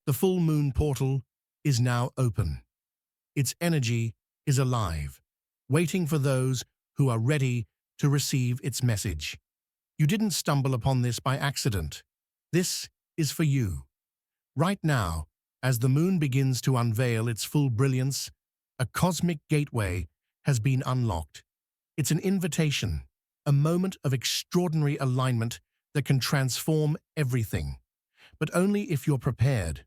The full moon portal is now open. Its energy is alive, waiting for those who are ready to receive its message. You didn't stumble upon this by accident. This is for you. Right now, as the moon begins to unveil its full brilliance, a cosmic gateway has been unlocked. It's an invitation, a moment of extraordinary alignment that can transform everything. But only if you're prepared.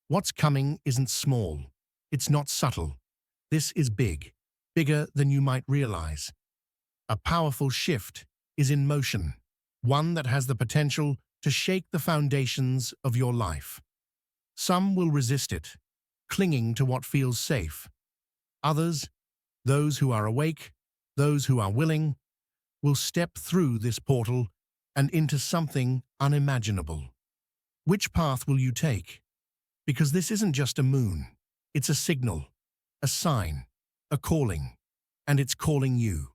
What's coming isn't small. It's not subtle. This is big, bigger than you might realize. A powerful shift is in motion, one that has the potential to shake the foundations of your life. Some will resist it, clinging to what feels safe. Others, those who are awake, those who are willing, will step through this portal and into something unimaginable. Which path will you take? Because this isn't just a moon. It's a signal, a sign, a calling, and it's calling you.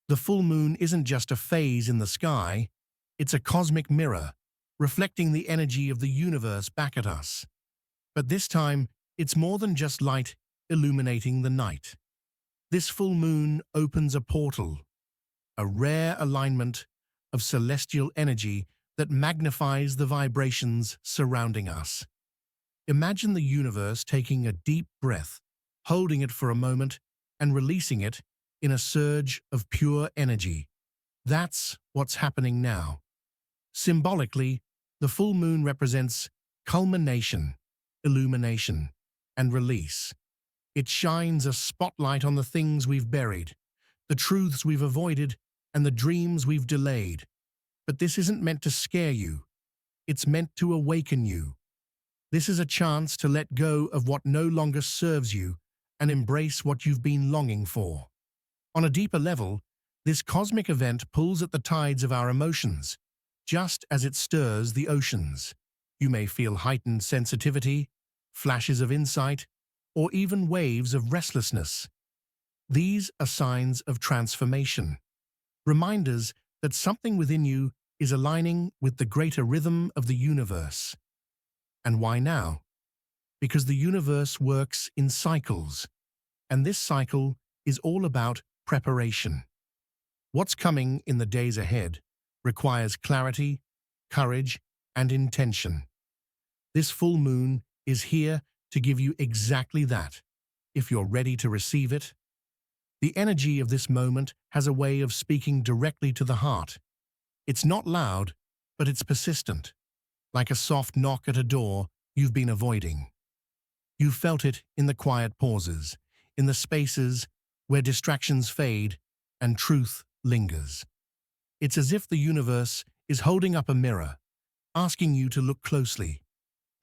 The full moon isn't just a phase in the sky, it's a cosmic mirror, reflecting the energy of the universe back at us. But this time, it's more than just light illuminating the night. This full moon opens a portal, a rare alignment of celestial energy that magnifies the vibrations surrounding us. Imagine the universe taking a deep breath, holding it for a moment, and releasing it in a surge of pure energy. That's what's happening now. Symbolically, the full moon represents culmination, illumination, and release. It shines a spotlight on the things we've buried, the truths we've avoided, and the dreams we've delayed. But this isn't meant to scare you. It's meant to awaken you. This is a chance to let go of what no longer serves you and embrace what you've been longing for. On a deeper level, this cosmic event pulls at the tides of our emotions, just as it stirs the oceans. You may feel heightened sensitivity, flashes of insight, or even waves of restlessness. These are signs of transformation, reminders that something within you is aligning with the greater rhythm of the universe. And why now? Because the universe works in cycles, and this cycle is all about preparation. What's coming in the days ahead requires clarity, courage, and intention. This full moon is here to give you exactly that, if you're ready to receive it. The energy of this moment has a way of speaking directly to the heart. It's not loud, but it's persistent, like a soft knock at a door you've been avoiding. You've felt it in the quiet pauses, in the spaces where distractions fade and truth lingers. It's as if the universe is holding up a mirror, asking you to look closely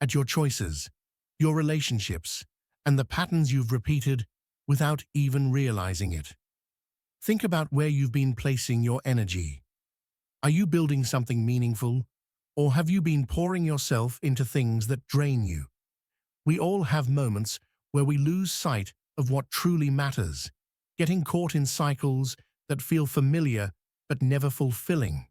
at your choices, your relationships, and the patterns you've repeated without even realizing it. Think about where you've been placing your energy. Are you building something meaningful, or have you been pouring yourself into things that drain you? We all have moments where we lose sight of what truly matters, getting caught in cycles that feel familiar but never fulfilling.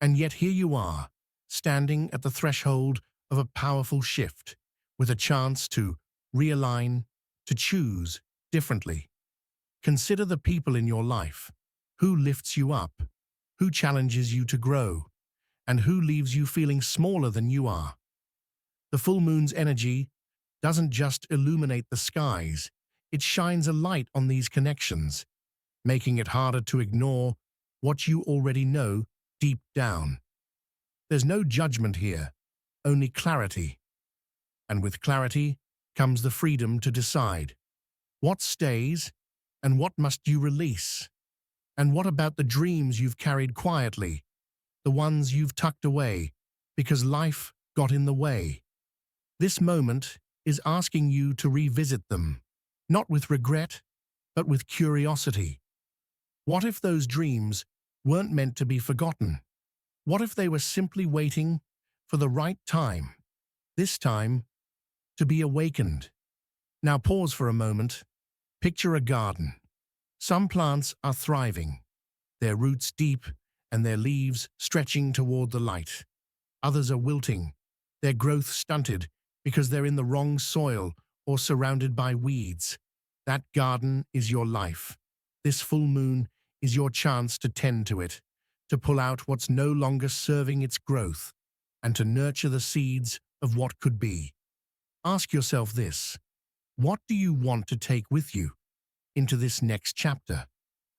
And yet here you are, standing at the threshold of a powerful shift, with a chance to realign, to choose differently. Consider the people in your life. Who lifts you up? Who challenges you to grow? And who leaves you feeling smaller than you are? The full moon's energy doesn't just illuminate the skies, it shines a light on these connections, making it harder to ignore what you already know deep down. There's no judgment here, only clarity. And with clarity comes the freedom to decide what stays and what must you release. And what about the dreams you've carried quietly, the ones you've tucked away because life got in the way? This moment is asking you to revisit them, not with regret, but with curiosity. What if those dreams weren't meant to be forgotten? What if they were simply waiting for the right time, this time, to be awakened? Now pause for a moment. Picture a garden. Some plants are thriving, their roots deep and their leaves stretching toward the light. Others are wilting, their growth stunted because they're in the wrong soil or surrounded by weeds. That garden is your life. This full moon is your chance to tend to it, to pull out what's no longer serving its growth, and to nurture the seeds of what could be. Ask yourself this: what do you want to take with you into this next chapter?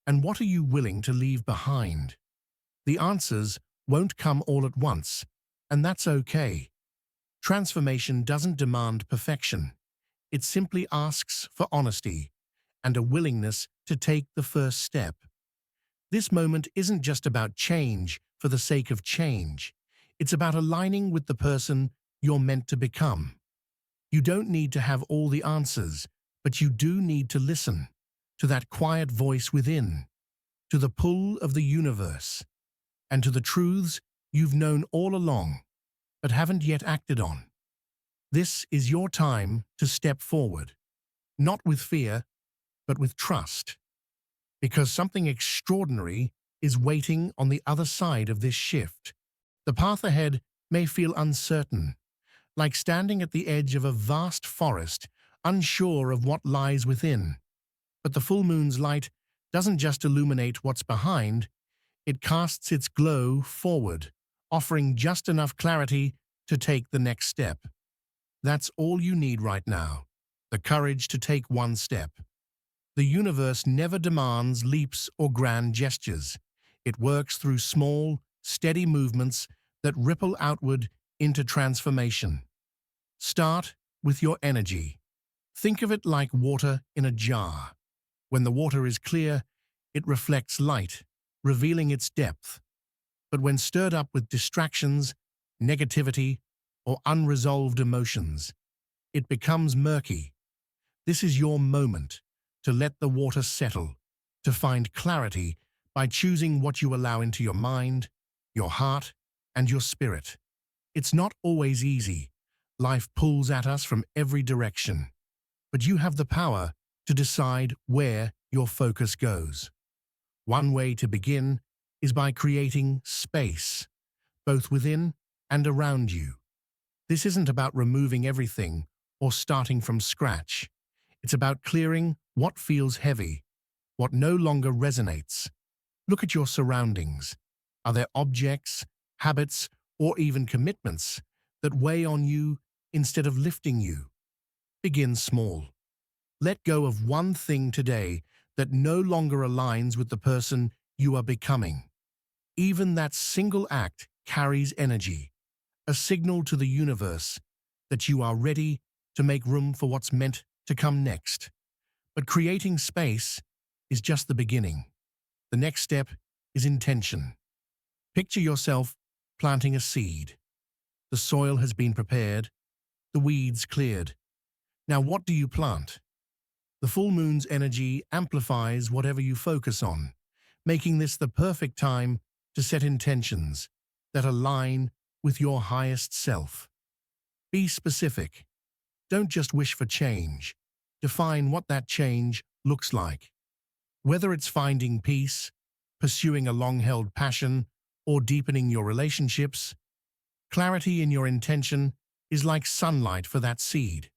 And what are you willing to leave behind? The answers won't come all at once, and that's okay. Transformation doesn't demand perfection. It simply asks for honesty and a willingness to take the first step. This moment isn't just about change for the sake of change. It's about aligning with the person you're meant to become. You don't need to have all the answers, but you do need to listen to that quiet voice within, to the pull of the universe, and to the truths you've known all along, but haven't yet acted on. This is your time to step forward, not with fear, but with trust, because something extraordinary is waiting on the other side of this shift. The path ahead may feel uncertain, like standing at the edge of a vast forest, unsure of what lies within. But the full moon's light doesn't just illuminate what's behind, it casts its glow forward, offering just enough clarity to take the next step. That's all you need right now, the courage to take one step. The universe never demands leaps or grand gestures. It works through small, steady movements that ripple outward into transformation. Start with your energy. Think of it like water in a jar. When the water is clear, it reflects light, revealing its depth. But when stirred up with distractions, negativity, or unresolved emotions, it becomes murky. This is your moment to let the water settle, to find clarity by choosing what you allow into your mind, your heart, and your spirit. It's not always easy. Life pulls at us from every direction, but you have the power to decide where your focus goes. One way to begin is by creating space, both within and around you. This isn't about removing everything or starting from scratch. It's about clearing what feels heavy, what no longer resonates. Look at your surroundings. Are there objects, habits, or even commitments that weigh on you instead of lifting you? Begin small. Let go of one thing today that no longer aligns with the person you are becoming. Even that single act carries energy, a signal to the universe that you are ready to make room for what's meant to come next. But creating space is just the beginning. The next step is intention. Picture yourself planting a seed. The soil has been prepared, the weeds cleared. Now what do you plant? The full moon's energy amplifies whatever you focus on, making this the perfect time to set intentions that align with your highest self. Be specific. Don't just wish for change. Define what that change looks like. Whether it's finding peace, pursuing a long-held passion, or deepening your relationships, clarity in your intention is like sunlight for that seed.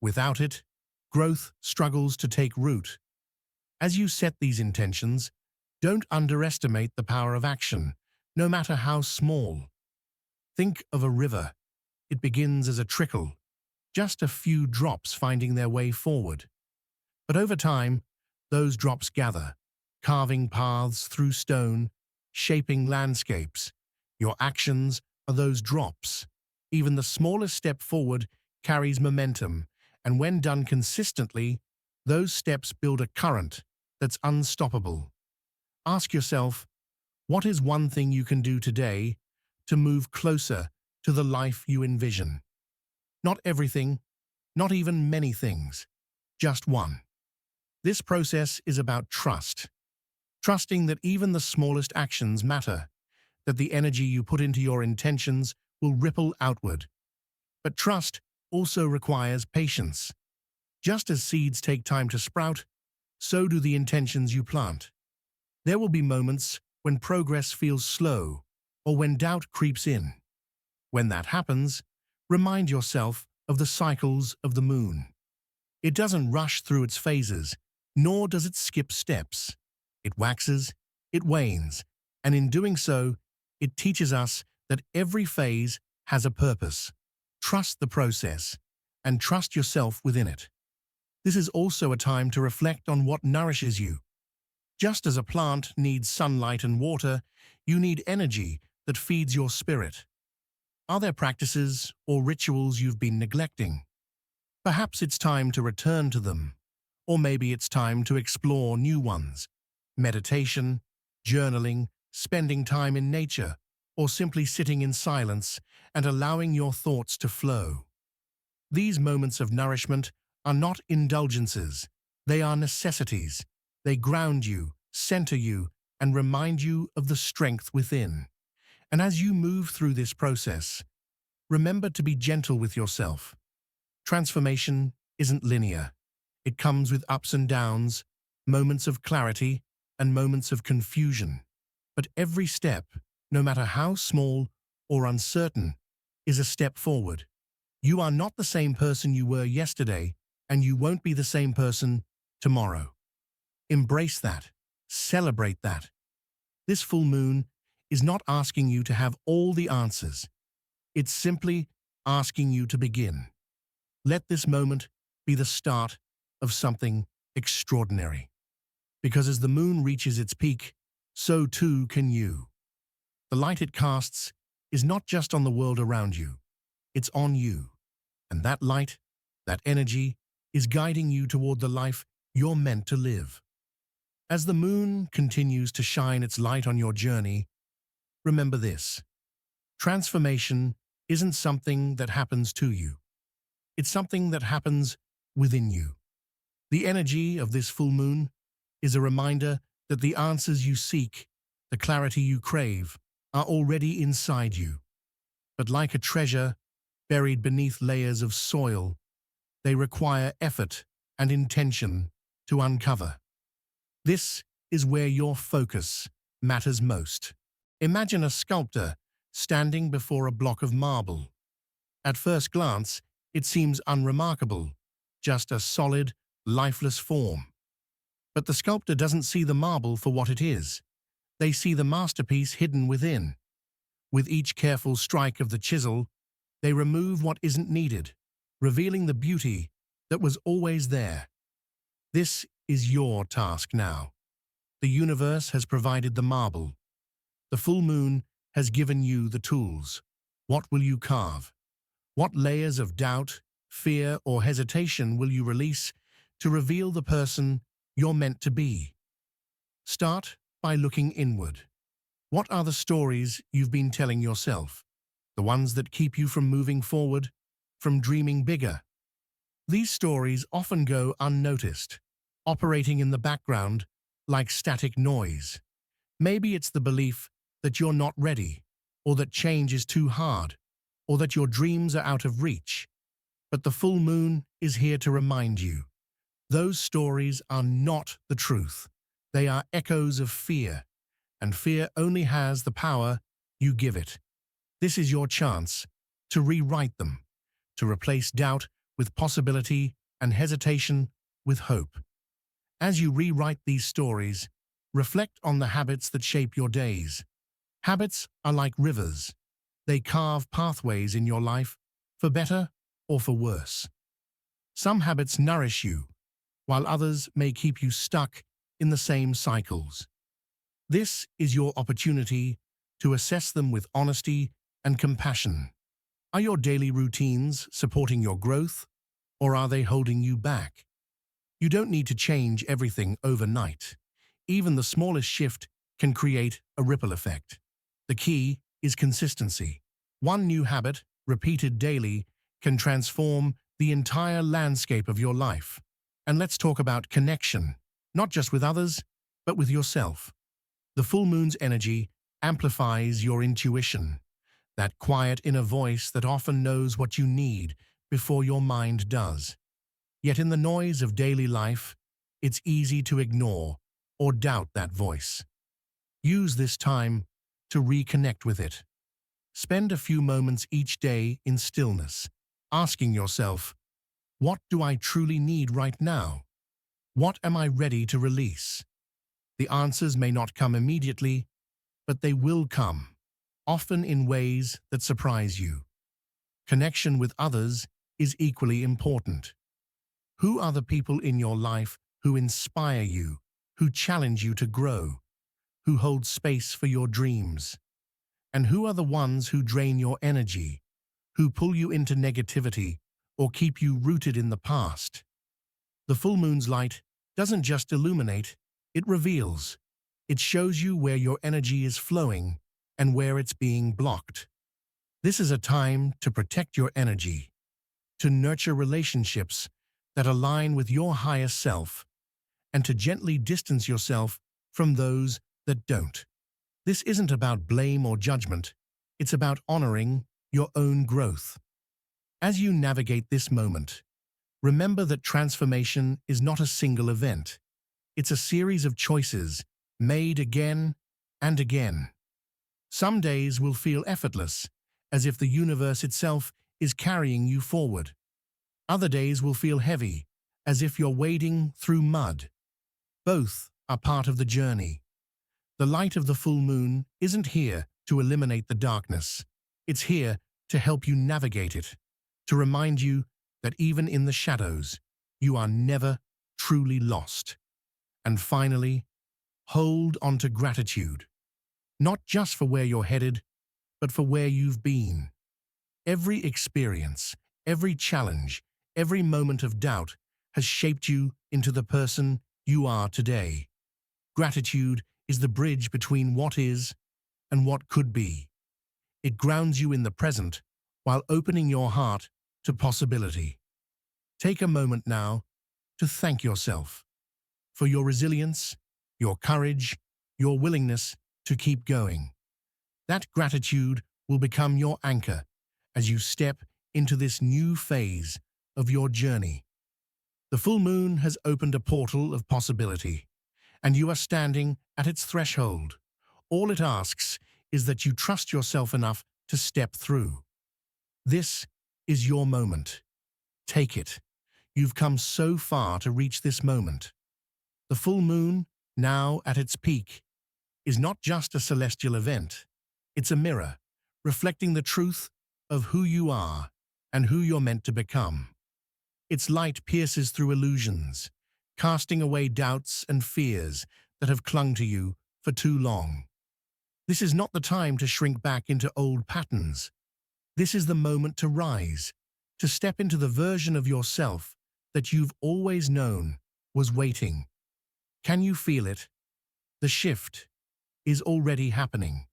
Without it, growth struggles to take root. As you set these intentions, don't underestimate the power of action, no matter how small. Think of a river. It begins as a trickle, just a few drops finding their way forward. But over time, those drops gather, carving paths through stone, shaping landscapes. Your actions are those drops. Even the smallest step forward carries momentum, and when done consistently, those steps build a current that's unstoppable. Ask yourself, what is one thing you can do today to move closer to the life you envision? Not everything, not even many things, just one. This process is about trust. Trusting that even the smallest actions matter, that the energy you put into your intentions will ripple outward. But trust also requires patience. Just as seeds take time to sprout, so do the intentions you plant. There will be moments when progress feels slow or when doubt creeps in. When that happens, remind yourself of the cycles of the moon. It doesn't rush through its phases, nor does it skip steps. It waxes, it wanes, and in doing so, it teaches us that every phase has a purpose. Trust the process, and trust yourself within it. This is also a time to reflect on what nourishes you. Just as a plant needs sunlight and water, you need energy that feeds your spirit. Are there practices or rituals you've been neglecting? Perhaps it's time to return to them, or maybe it's time to explore new ones. Meditation, journaling, spending time in nature, or simply sitting in silence and allowing your thoughts to flow. These moments of nourishment are not indulgences, they are necessities. They ground you, center you, and remind you of the strength within. And as you move through this process, remember to be gentle with yourself. Transformation isn't linear. It comes with ups and downs, moments of clarity, and moments of confusion. But every step, no matter how small or uncertain, is a step forward. You are not the same person you were yesterday, and you won't be the same person tomorrow. Embrace that. Celebrate that. This full moon is not asking you to have all the answers. It's simply asking you to begin. Let this moment be the start of something extraordinary. Because as the moon reaches its peak, so too can you. The light it casts is not just on the world around you, it's on you. And that light, that energy, is guiding you toward the life you're meant to live. As the moon continues to shine its light on your journey, remember this: transformation isn't something that happens to you. It's something that happens within you. The energy of this full moon is a reminder that the answers you seek, the clarity you crave, are already inside you. But like a treasure buried beneath layers of soil, they require effort and intention to uncover. This is where your focus matters most. Imagine a sculptor standing before a block of marble. At first glance, it seems unremarkable, just a solid, lifeless form. But the sculptor doesn't see the marble for what it is. They see the masterpiece hidden within. With each careful strike of the chisel, they remove what isn't needed, revealing the beauty that was always there. This is your task now. The universe has provided the marble. The full moon has given you the tools. What will you carve? What layers of doubt, fear, or hesitation will you release to reveal the person you're meant to be? Start by looking inward. What are the stories you've been telling yourself? The ones that keep you from moving forward, from dreaming bigger? These stories often go unnoticed, operating in the background like static noise. Maybe it's the belief that you're not ready, or that change is too hard, or that your dreams are out of reach. But the full moon is here to remind you. Those stories are not the truth. They are echoes of fear, and fear only has the power you give it. This is your chance to rewrite them, to replace doubt with possibility and hesitation with hope. As you rewrite these stories, reflect on the habits that shape your days. Habits are like rivers. They carve pathways in your life, for better or for worse. Some habits nourish you, while others may keep you stuck in the same cycles. This is your opportunity to assess them with honesty and compassion. Are your daily routines supporting your growth, or are they holding you back? You don't need to change everything overnight. Even the smallest shift can create a ripple effect. The key is consistency. One new habit, repeated daily, can transform the entire landscape of your life. And let's talk about connection, not just with others, but with yourself. The full moon's energy amplifies your intuition, that quiet inner voice that often knows what you need before your mind does. Yet in the noise of daily life, it's easy to ignore or doubt that voice. Use this time to reconnect with it. Spend a few moments each day in stillness. asking yourself, what do I truly need right now? What am I ready to release? The answers may not come immediately, but they will come, often in ways that surprise you. Connection with others is equally important. Who are the people in your life who inspire you, who challenge you to grow, who hold space for your dreams? And who are the ones who drain your energy, who pull you into negativity or keep you rooted in the past? The full moon's light doesn't just illuminate, it reveals. It shows you where your energy is flowing and where it's being blocked. This is a time to protect your energy, to nurture relationships that align with your highest self, and to gently distance yourself from those that don't. This isn't about blame or judgment, it's about honoring your own growth. As you navigate this moment, remember that transformation is not a single event. It's a series of choices made again and again. Some days will feel effortless, as if the universe itself is carrying you forward. Other days will feel heavy, as if you're wading through mud. Both are part of the journey. The light of the full moon isn't here to eliminate the darkness. It's here to help you navigate it, to remind you that even in the shadows, you are never truly lost. And finally, hold on to gratitude, not just for where you're headed, but for where you've been. Every experience, every challenge, every moment of doubt has shaped you into the person you are today. Gratitude is the bridge between what is and what could be. It grounds you in the present while opening your heart to possibility. Take a moment now to thank yourself for your resilience, your courage, your willingness to keep going. That gratitude will become your anchor as you step into this new phase of your journey. The full moon has opened a portal of possibility, and you are standing at its threshold. All it asks is that you trust yourself enough to step through. This is your moment. Take it. You've come so far to reach this moment. The full moon, now at its peak, is not just a celestial event. It's a mirror, reflecting the truth of who you are and who you're meant to become. Its light pierces through illusions, casting away doubts and fears that have clung to you for too long. This is not the time to shrink back into old patterns. This is the moment to rise, to step into the version of yourself that you've always known was waiting. Can you feel it? The shift is already happening.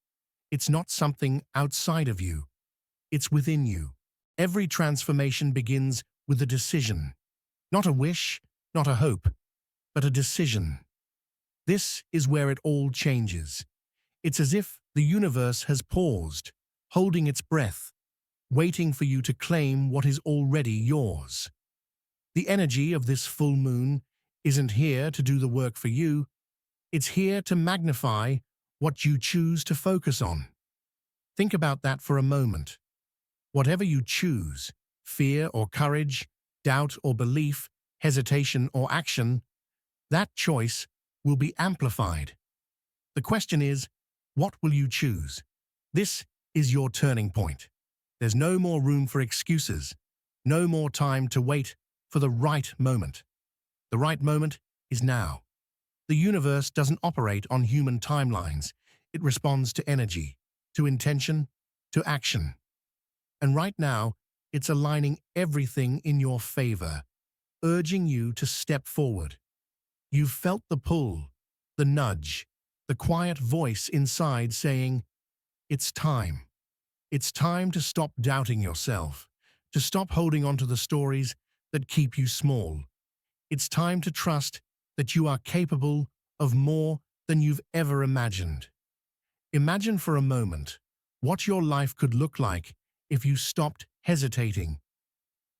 It's not something outside of you. It's within you. Every transformation begins with a decision. Not a wish, not a hope, but a decision. This is where it all changes. It's as if the universe has paused, holding its breath, waiting for you to claim what is already yours. The energy of this full moon isn't here to do the work for you. It's here to magnify what you choose to focus on. Think about that for a moment. Whatever you choose, fear or courage, doubt or belief, hesitation or action, that choice will be amplified. The question is, what will you choose? This is your turning point. There's no more room for excuses, no more time to wait for the right moment. The right moment is now. The universe doesn't operate on human timelines. It responds to energy, to intention, to action. And right now, it's aligning everything in your favor, urging you to step forward. You've felt the pull, the nudge, the quiet voice inside saying, it's time. It's time to stop doubting yourself, to stop holding on to the stories that keep you small. It's time to trust that you are capable of more than you've ever imagined. Imagine for a moment what your life could look like if you stopped hesitating,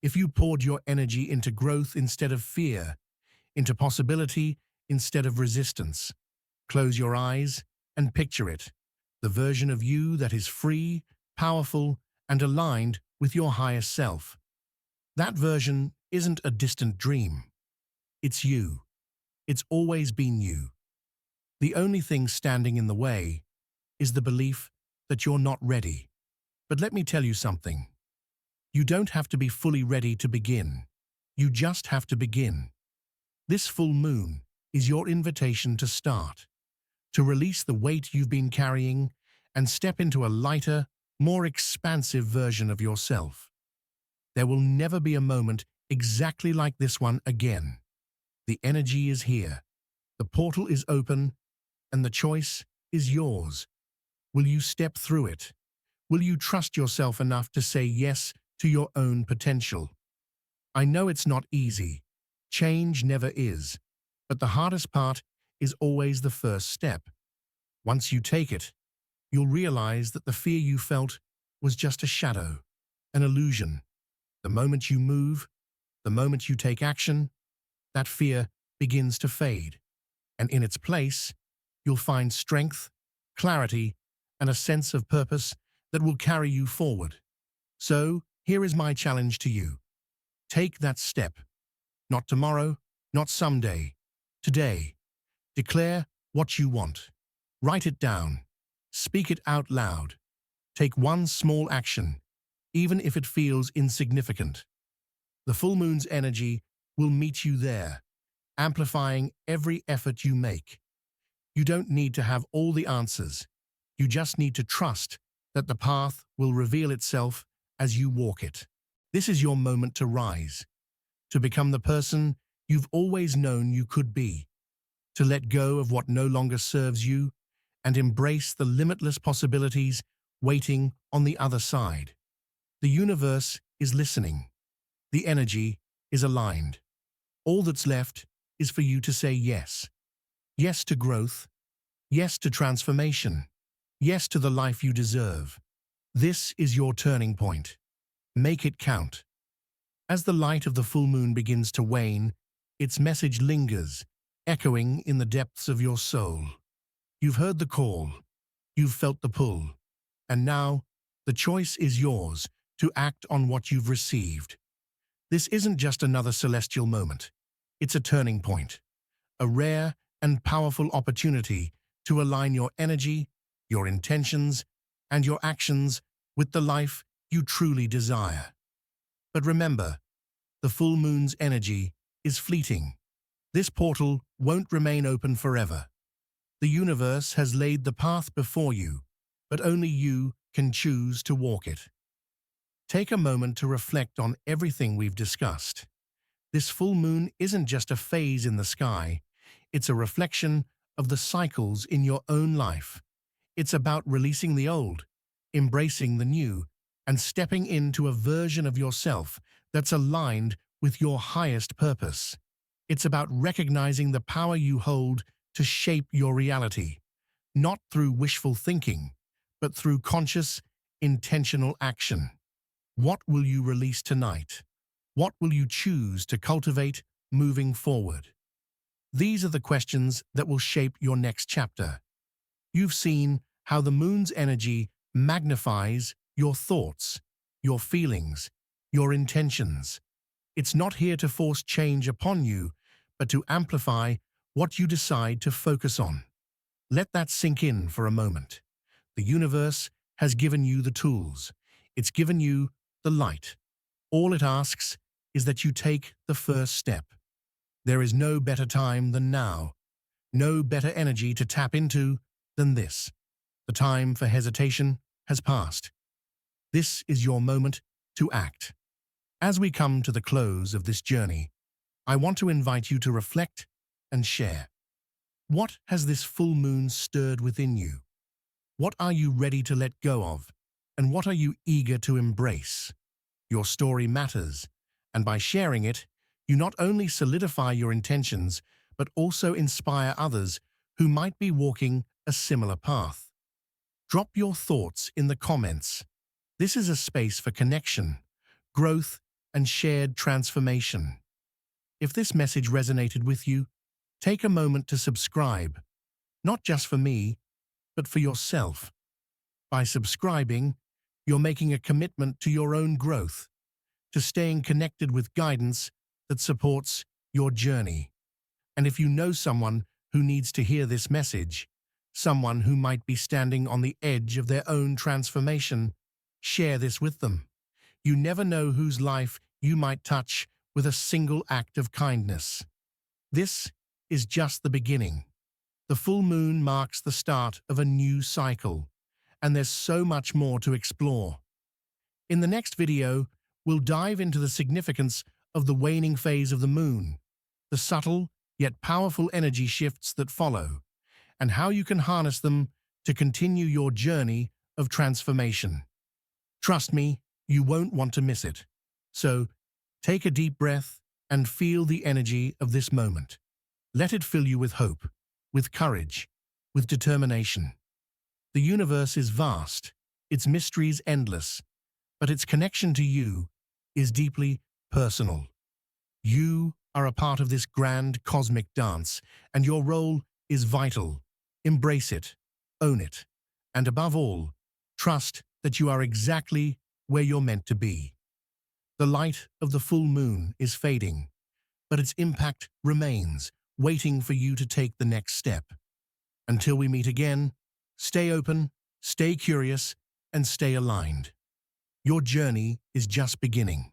if you poured your energy into growth instead of fear, into possibility instead of resistance. Close your eyes and picture it, the version of you that is free, powerful, and aligned with your highest self. That version isn't a distant dream. It's you. It's always been you. The only thing standing in the way is the belief that you're not ready. But let me tell you something. You don't have to be fully ready to begin. You just have to begin. This full moon is your invitation to start, to release the weight you've been carrying and step into a lighter, more expansive version of yourself. There will never be a moment exactly like this one again. The energy is here. The portal is open, and the choice is yours. Will you step through it? Will you trust yourself enough to say yes to your own potential? I know it's not easy. Change never is. But the hardest part is always the first step. Once you take it, you'll realize that the fear you felt was just a shadow, an illusion. The moment you move, the moment you take action, that fear begins to fade. And in its place, you'll find strength, clarity, and a sense of purpose that will carry you forward. So, here is my challenge to you. Take that step. Not tomorrow, not someday. Today. Declare what you want. Write it down. Speak it out loud. Take one small action, even if it feels insignificant. The full moon's energy will meet you there, amplifying every effort you make. You don't need to have all the answers. You just need to trust that the path will reveal itself as you walk it. This is your moment to rise, to become the person you've always known you could be, to let go of what no longer serves you and embrace the limitless possibilities waiting on the other side. The universe is listening. The energy is aligned. All that's left is for you to say yes. Yes to growth. Yes to transformation. Yes to the life you deserve. This is your turning point. Make it count. As the light of the full moon begins to wane, its message lingers, echoing in the depths of your soul. You've heard the call. You've felt the pull. And now, the choice is yours to act on what you've received. This isn't just another celestial moment. It's a turning point, a rare and powerful opportunity to align your energy, your intentions, and your actions with the life you truly desire. But remember, the full moon's energy is fleeting. This portal won't remain open forever. The universe has laid the path before you, but only you can choose to walk it. Take a moment to reflect on everything we've discussed. This full moon isn't just a phase in the sky, it's a reflection of the cycles in your own life. It's about releasing the old, embracing the new, and stepping into a version of yourself that's aligned with your highest purpose. It's about recognizing the power you hold to shape your reality, not through wishful thinking, but through conscious, intentional action. What will you release tonight? What will you choose to cultivate moving forward? These are the questions that will shape your next chapter. You've seen how the moon's energy magnifies your thoughts, your feelings, your intentions. It's not here to force change upon you, but to amplify what you decide to focus on. Let that sink in for a moment. The universe has given you the tools. It's given you the light. All it asks is that you take the first step. There is no better time than now, no better energy to tap into than this. The time for hesitation has passed. This is your moment to act. As we come to the close of this journey, I want to invite you to reflect and share. What has this full moon stirred within you? What are you ready to let go of? And what are you eager to embrace? Your story matters, and by sharing it, you not only solidify your intentions, but also inspire others who might be walking a similar path. Drop your thoughts in the comments. This is a space for connection, growth, and shared transformation. If this message resonated with you, take a moment to subscribe, not just for me, but for yourself. By subscribing, you're making a commitment to your own growth, to staying connected with guidance that supports your journey. And if you know someone who needs to hear this message, someone who might be standing on the edge of their own transformation, share this with them. You never know whose life you might touch with a single act of kindness. This is just the beginning. The full moon marks the start of a new cycle, and there's so much more to explore. In the next video, we'll dive into the significance of the waning phase of the moon, the subtle yet powerful energy shifts that follow, and how you can harness them to continue your journey of transformation. Trust me, you won't want to miss it. So, take a deep breath and feel the energy of this moment. Let it fill you with hope, with courage, with determination. The universe is vast, its mysteries endless, but its connection to you is deeply personal. You are a part of this grand cosmic dance, and your role is vital. Embrace it, own it, and above all, trust that you are exactly where you're meant to be. The light of the full moon is fading, but its impact remains, waiting for you to take the next step. Until we meet again, stay open, stay curious, and stay aligned. Your journey is just beginning.